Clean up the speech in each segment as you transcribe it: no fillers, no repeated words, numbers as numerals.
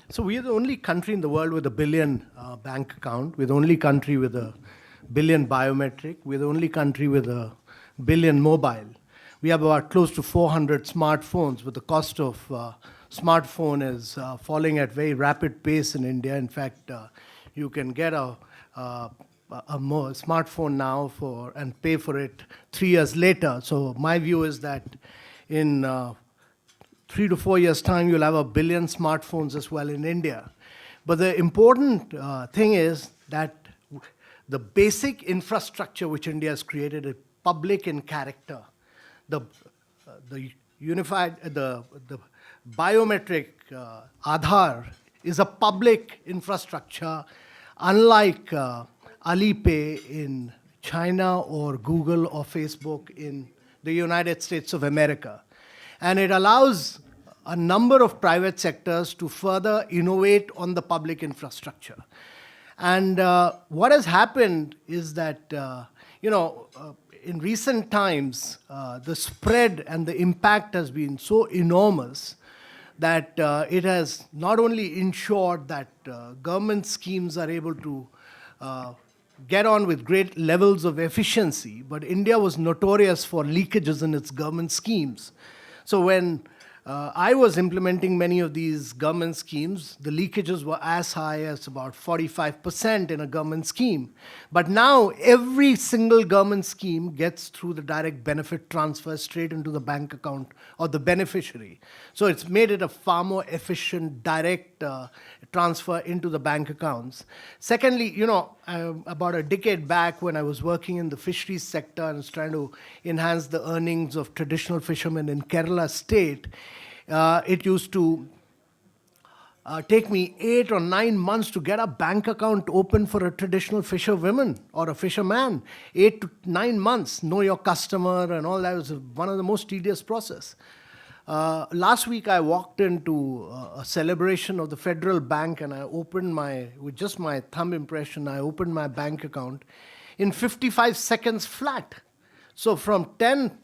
So we are the only country in the world with a billion bank account. We're the only country with a billion biometric. We're the only country with a billion mobile. We have about close to 400 smartphones, but the cost of smartphone is falling at very rapid pace in India. In fact, you can get a smartphone now and pay for it 3 years later. So my view is that in 3 to 4 years' time, you'll have a billion smartphones as well in India. But the important thing is that the basic infrastructure which India has created is public in character. The biometric Aadhaar is a public infrastructure, unlike Alipay in China or Google or Facebook in the United States of America. And it allows a number of private sectors to further innovate on the public infrastructure. And what has happened is that, in recent times, the spread and the impact has been so enormous that it has not only ensured that government schemes are able to get on with great levels of efficiency, but India was notorious for leakages in its government schemes. So when I was implementing many of these government schemes, the leakages were as high as about 45% in a government scheme. But now every single government scheme gets through the direct benefit transfer straight into the bank account of the beneficiary. So it's made it a far more efficient direct transfer into the bank accounts. Secondly, about a decade back when I was working in the fisheries sector and was trying to enhance the earnings of traditional fishermen in Kerala state, it used to take me 8 or 9 months to get a bank account open for a traditional fisherwoman or a fisherman. 8 to 9 months, know your customer and all that was one of the most tedious process. Last week I walked into a celebration of the Federal Bank and I opened with just my thumb impression, I opened my bank account in 55 seconds flat. So from 10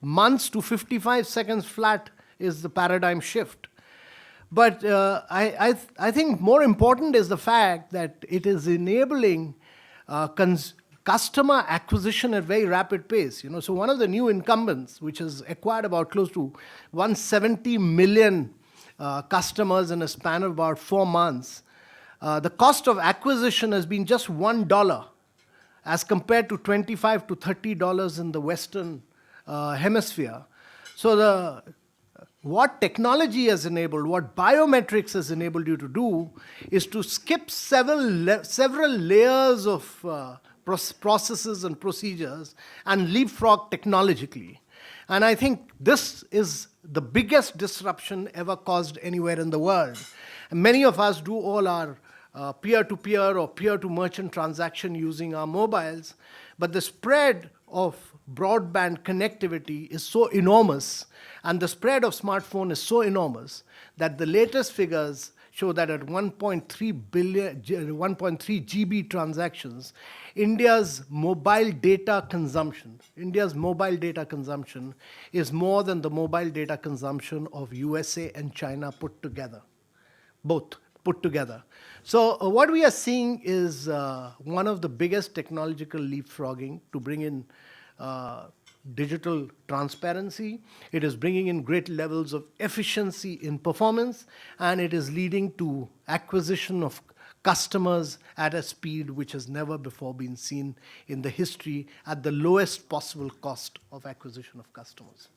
months to 55 seconds flat is the paradigm shift. But I think more important is the fact that it is enabling customer acquisition at very rapid pace. So one of the new incumbents, which has acquired about close to 170 million customers in a span of about 4 months, the cost of acquisition has been just $1 as compared to $25 to $30 in the Western hemisphere. So what technology has enabled, what biometrics has enabled you to do is to skip several layers of processes and procedures and leapfrog technologically. And I think this is the biggest disruption ever caused anywhere in the world. And many of us do all our peer-to-peer or peer-to-merchant transaction using our mobiles, but the spread of broadband connectivity is so enormous and the spread of smartphone is so enormous that the latest figures show that at 1.3 GB transactions, India's mobile data consumption is more than the mobile data consumption of USA and China put together, both put together. So what we are seeing is one of the biggest technological leapfrogging to bring in digital transparency. It is bringing in great levels of efficiency in performance, and it is leading to acquisition of customers at a speed which has never before been seen in the history at the lowest possible cost of acquisition of customers.